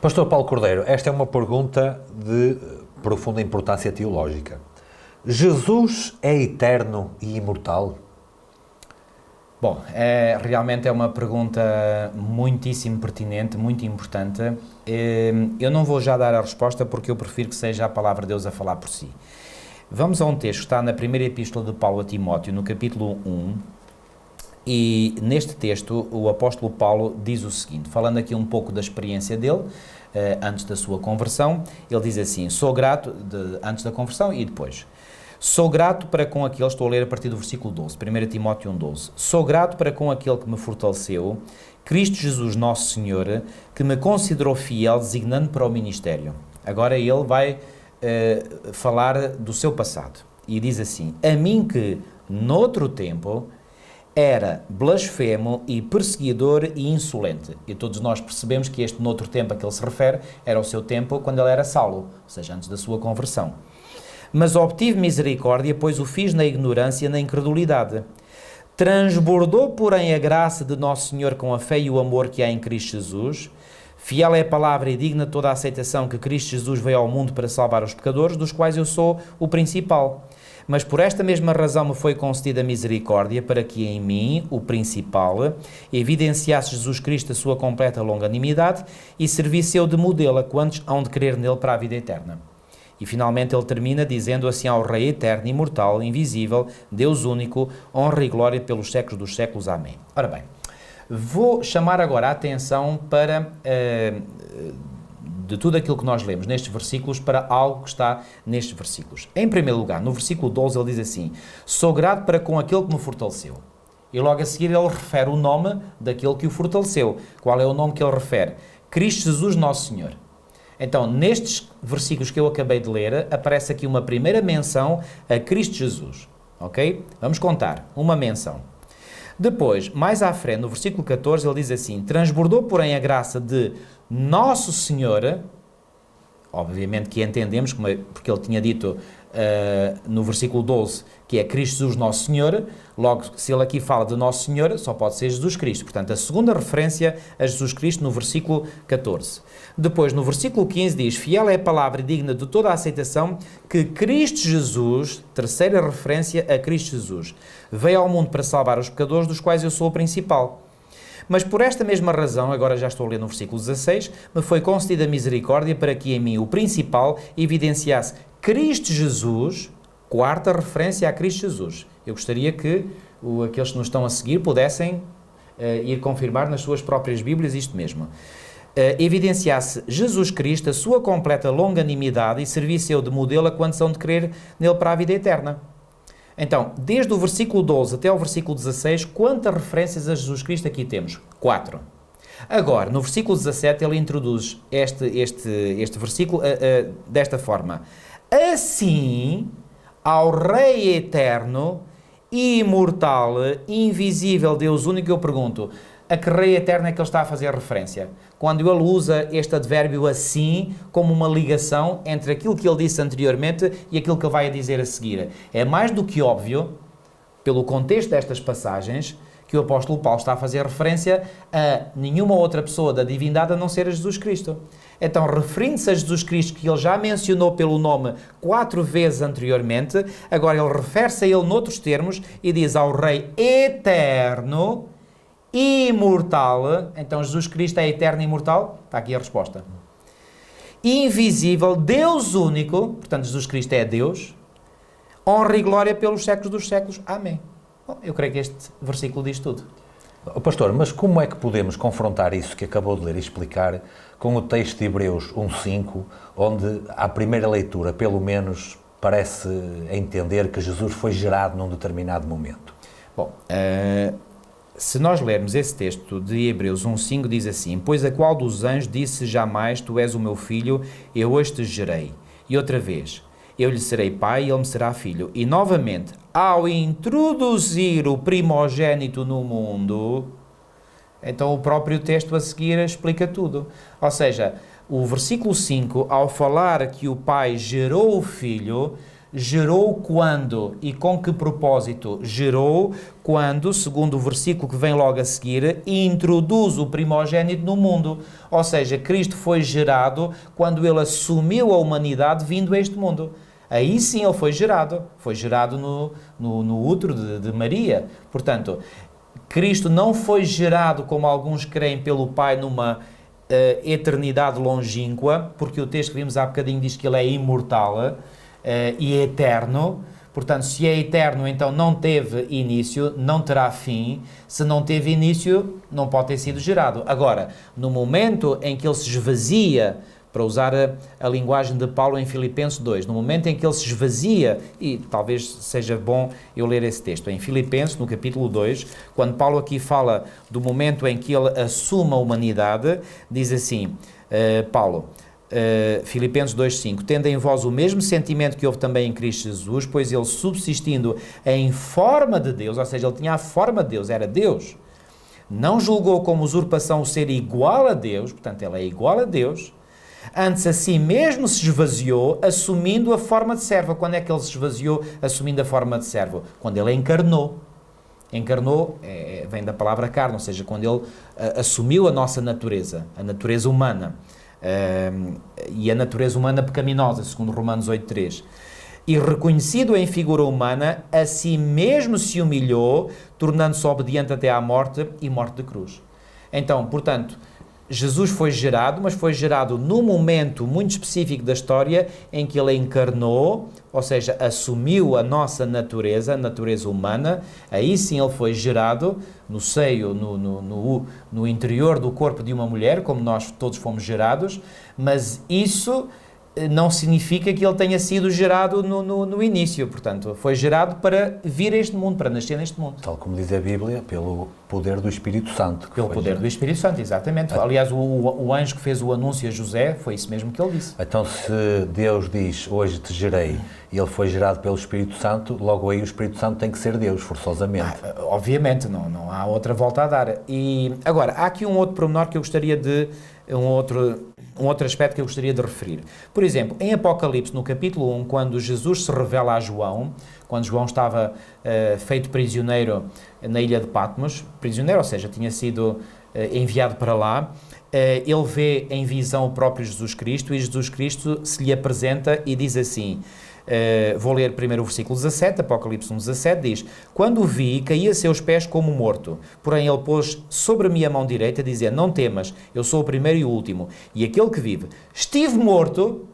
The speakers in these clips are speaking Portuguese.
Pastor Paulo Cordeiro, esta é uma pergunta de profunda importância teológica. Jesus é eterno e imortal? Bom, realmente é uma pergunta muitíssimo pertinente, muito importante. Eu não vou já dar a resposta porque eu prefiro que seja a palavra de Deus a falar por si. Vamos a um texto que está na primeira epístola de Paulo a Timóteo, no capítulo 1, e neste texto o apóstolo Paulo diz o seguinte, falando aqui um pouco da experiência dele, antes da sua conversão, ele diz assim, sou grato, antes da conversão e depois, sou grato para com aquele, estou a ler a partir do versículo 12, 1 Timóteo 1,12, sou grato para com aquele que me fortaleceu, Cristo Jesus nosso Senhor, que me considerou fiel, designando para o ministério. Agora ele vai falar do seu passado, e diz assim, a mim que, noutro tempo, era blasfemo e perseguidor e insolente. E todos nós percebemos que este noutro tempo a que ele se refere era o seu tempo quando ele era Saulo, ou seja, antes da sua conversão. Mas obtive misericórdia, pois o fiz na ignorância e na incredulidade. Transbordou, porém, a graça de Nosso Senhor com a fé e o amor que há em Cristo Jesus. Fiel é a palavra e digna toda a aceitação que Cristo Jesus veio ao mundo para salvar os pecadores, dos quais eu sou o principal. Mas por esta mesma razão me foi concedida a misericórdia, para que em mim, o principal, evidenciasse Jesus Cristo a sua completa longanimidade e servisse eu de modelo a quantos hão de crer nele para a vida eterna. E finalmente ele termina dizendo assim ao Rei eterno, imortal, invisível, Deus único, honra e glória pelos séculos dos séculos. Amém. Ora bem, vou chamar agora a atenção para... de tudo aquilo que nós lemos nestes versículos para algo que está nestes versículos. Em primeiro lugar, no versículo 12 ele diz assim, sou grato para com aquele que me fortaleceu. E logo a seguir ele refere o nome daquele que o fortaleceu. Qual é o nome que ele refere? Cristo Jesus Nosso Senhor. Então, nestes versículos que eu acabei de ler, aparece aqui uma primeira menção a Cristo Jesus. Ok? Vamos contar. Uma menção. Depois, mais à frente, no versículo 14, ele diz assim, transbordou, porém, a graça de Nosso Senhor, obviamente que entendemos, porque ele tinha dito no versículo 12 que é Cristo Jesus Nosso Senhor, logo, se ele aqui fala de Nosso Senhor, só pode ser Jesus Cristo. Portanto, a segunda referência a Jesus Cristo no versículo 14. Depois, no versículo 15 diz, fiel é a palavra e digna de toda a aceitação que Cristo Jesus, terceira referência a Cristo Jesus, veio ao mundo para salvar os pecadores, dos quais eu sou o principal. Mas por esta mesma razão, agora já estou a ler no versículo 16, me foi concedida misericórdia para que em mim o principal evidenciasse Cristo Jesus, quarta referência a Cristo Jesus. Eu gostaria que aqueles que nos estão a seguir pudessem ir confirmar nas suas próprias Bíblias isto mesmo. Evidenciasse Jesus Cristo, a sua completa longanimidade e servisse eu de modelo a quantos hão de crer nele para a vida eterna. Então, desde o versículo 12 até o versículo 16, quantas referências a Jesus Cristo aqui temos? 4. Agora, no versículo 17, ele introduz este versículo desta forma. Assim, ao Rei eterno, imortal, invisível, Deus único, eu pergunto, a que Rei eterno é que ele está a fazer referência? Quando ele usa este advérbio assim, como uma ligação entre aquilo que ele disse anteriormente e aquilo que ele vai dizer a seguir. É mais do que óbvio, pelo contexto destas passagens, que o apóstolo Paulo está a fazer referência a nenhuma outra pessoa da divindade a não ser a Jesus Cristo. Então, referindo-se a Jesus Cristo, que ele já mencionou pelo nome 4 vezes anteriormente, agora ele refere-se a ele noutros termos e diz ao Rei eterno, imortal, então Jesus Cristo é eterno e imortal? Está aqui a resposta. Invisível, Deus único, portanto Jesus Cristo é Deus, honra e glória pelos séculos dos séculos. Amém. Bom, eu creio que este versículo diz tudo. Pastor, mas como é que podemos confrontar isso que acabou de ler e explicar com o texto de Hebreus 1:5, onde à primeira leitura, pelo menos, parece entender que Jesus foi gerado num determinado momento? Bom, se nós lermos esse texto de Hebreus 1:5, diz assim, pois a qual dos anjos disse jamais, tu és o meu filho, eu hoje te gerei. E outra vez, eu lhe serei pai e ele me será filho. E novamente, ao introduzir o primogênito no mundo, então o próprio texto a seguir explica tudo. Ou seja, o versículo 5, ao falar que o pai gerou o filho, gerou quando e com que propósito? Gerou quando, segundo o versículo que vem logo a seguir, introduz o primogênito no mundo. Ou seja, Cristo foi gerado quando ele assumiu a humanidade vindo a este mundo. Aí sim ele foi gerado no útero de Maria. Portanto, Cristo não foi gerado, como alguns creem, pelo Pai numa eternidade longínqua, porque o texto que vimos há bocadinho diz que ele é imortal e é eterno. Portanto, se é eterno, então não teve início, não terá fim. Se não teve início, não pode ter sido gerado. Agora, no momento em que ele se esvazia, para usar a linguagem de Paulo em Filipenses 2, no momento em que ele se esvazia, e talvez seja bom eu ler esse texto, em Filipenses, no capítulo 2, quando Paulo aqui fala do momento em que ele assume a humanidade, diz assim, Paulo, Filipenses 2,5, tendo em vós o mesmo sentimento que houve também em Cristo Jesus, pois ele subsistindo em forma de Deus, ou seja, ele tinha a forma de Deus, era Deus, não julgou como usurpação o ser igual a Deus, portanto ele é igual a Deus, antes a si mesmo se esvaziou, assumindo a forma de servo. Quando é que ele se esvaziou, assumindo a forma de servo? Quando ele encarnou. Encarnou vem da palavra carne, ou seja, quando ele assumiu a nossa natureza, a natureza humana, e a natureza humana pecaminosa, segundo Romanos 8,3. E reconhecido em figura humana, a si mesmo se humilhou, tornando-se obediente até à morte e morte de cruz. Então, portanto, Jesus foi gerado, mas foi gerado num momento muito específico da história em que ele encarnou, ou seja, assumiu a nossa natureza, a natureza humana. Aí sim ele foi gerado no seio, no interior do corpo de uma mulher, como nós todos fomos gerados, mas isso não significa que ele tenha sido gerado no início. Portanto, foi gerado para vir a este mundo, para nascer neste mundo. Tal como diz a Bíblia, pelo poder do Espírito Santo. Pelo poder do Espírito Santo, exatamente. Aliás, o anjo que fez o anúncio a José, foi isso mesmo que ele disse. Então, se Deus diz, hoje te gerei, e ele foi gerado pelo Espírito Santo, logo aí o Espírito Santo tem que ser Deus, forçosamente. Obviamente, não há outra volta a dar. E agora, há aqui um outro pormenor que eu gostaria de... Um outro aspecto que eu gostaria de referir. Por exemplo, em Apocalipse, no capítulo 1, quando Jesus se revela a João, quando João estava feito prisioneiro na ilha de Patmos, prisioneiro, ou seja, tinha sido enviado para lá, ele vê em visão o próprio Jesus Cristo, e Jesus Cristo se lhe apresenta e diz assim, vou ler primeiro o versículo 17, Apocalipse 1,17, diz, quando o vi, caí a seus pés como morto, porém ele pôs sobre mim a mão direita, dizendo, não temas, eu sou o primeiro e o último, e aquele que vive. Estive morto,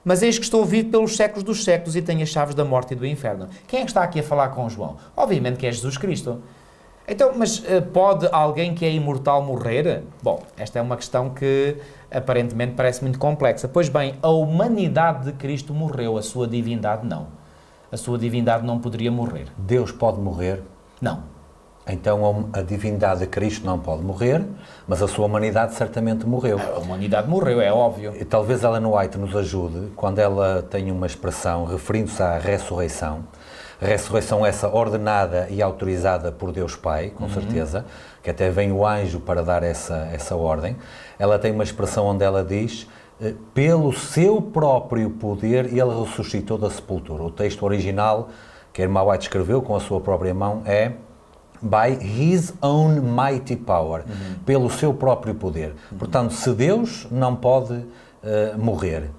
mas eis que estou vivo pelos séculos dos séculos e tenho as chaves da morte e do inferno. Quem é que está aqui a falar com João? Obviamente que é Jesus Cristo. Então, mas pode alguém que é imortal morrer? Bom, esta é uma questão que aparentemente parece muito complexa. Pois bem, a humanidade de Cristo morreu, a sua divindade não. A sua divindade não poderia morrer. Deus pode morrer? Não. Então a divindade de Cristo não pode morrer, mas a sua humanidade certamente morreu. A humanidade morreu, é óbvio. E talvez Ellen White nos ajude quando ela tem uma expressão referindo-se à ressurreição. A ressurreição essa ordenada e autorizada por Deus Pai, com certeza, que até vem o anjo para dar essa ordem. Ela tem uma expressão onde ela diz, pelo seu próprio poder ele ressuscitou da sepultura. O texto original que a irmã White escreveu com a sua própria mão é by his own mighty power, pelo seu próprio poder. Portanto, se Deus não pode morrer,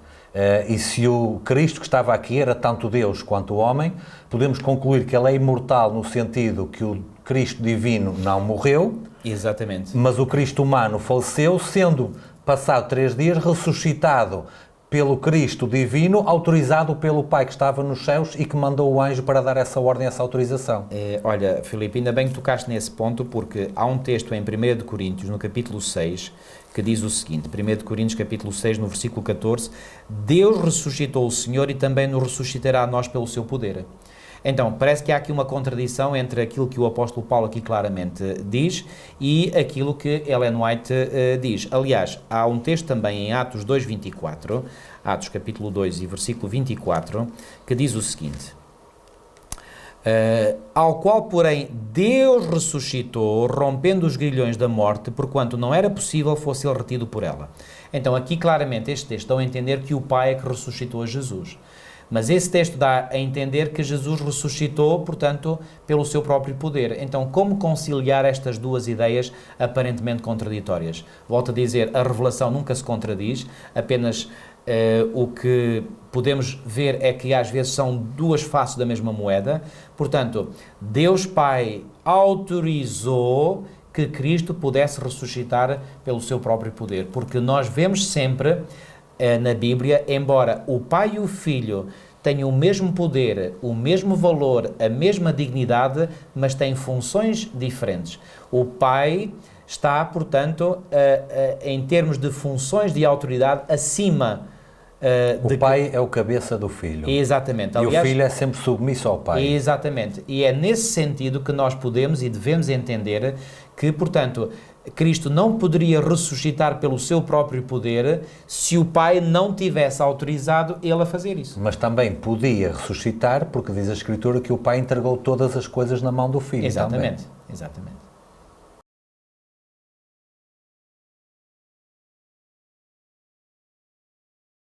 e se o Cristo que estava aqui era tanto Deus quanto homem, podemos concluir que ele é imortal no sentido que o Cristo divino não morreu. Exatamente. Mas o Cristo humano faleceu, sendo passado 3 dias ressuscitado pelo Cristo divino, autorizado pelo Pai que estava nos céus e que mandou o anjo para dar essa ordem, essa autorização. Olha, Filipe, ainda bem que tocaste nesse ponto, porque há um texto em 1 Coríntios, no capítulo 6, que diz o seguinte, 1 Coríntios capítulo 6, no versículo 14, Deus ressuscitou o Senhor e também nos ressuscitará a nós pelo seu poder. Então, parece que há aqui uma contradição entre aquilo que o apóstolo Paulo aqui claramente diz e aquilo que Ellen White diz. Aliás, há um texto também em Atos 2:24, Atos capítulo 2 e versículo 24, que diz o seguinte, ao qual, porém, Deus ressuscitou, rompendo os grilhões da morte, porquanto não era possível fosse ele retido por ela. Então, aqui claramente este texto dá a entender que o Pai é que ressuscitou a Jesus. Mas esse texto dá a entender que Jesus ressuscitou, portanto, pelo seu próprio poder. Então, como conciliar estas duas ideias aparentemente contraditórias? Volto a dizer, a revelação nunca se contradiz, apenas o que podemos ver é que às vezes são duas faces da mesma moeda. Portanto, Deus Pai autorizou que Cristo pudesse ressuscitar pelo seu próprio poder, porque nós vemos sempre na Bíblia, embora o Pai e o Filho tenham o mesmo poder, o mesmo valor, a mesma dignidade, mas têm funções diferentes. O Pai está, portanto, em termos de funções de autoridade, acima o pai é o cabeça do filho. Exatamente. Aliás, e o filho é sempre submisso ao pai. Exatamente. E é nesse sentido que nós podemos e devemos entender que, portanto, Cristo não poderia ressuscitar pelo seu próprio poder se o Pai não tivesse autorizado ele a fazer isso. Mas também podia ressuscitar porque diz a Escritura que o Pai entregou todas as coisas na mão do Filho. Exatamente. Também. Exatamente.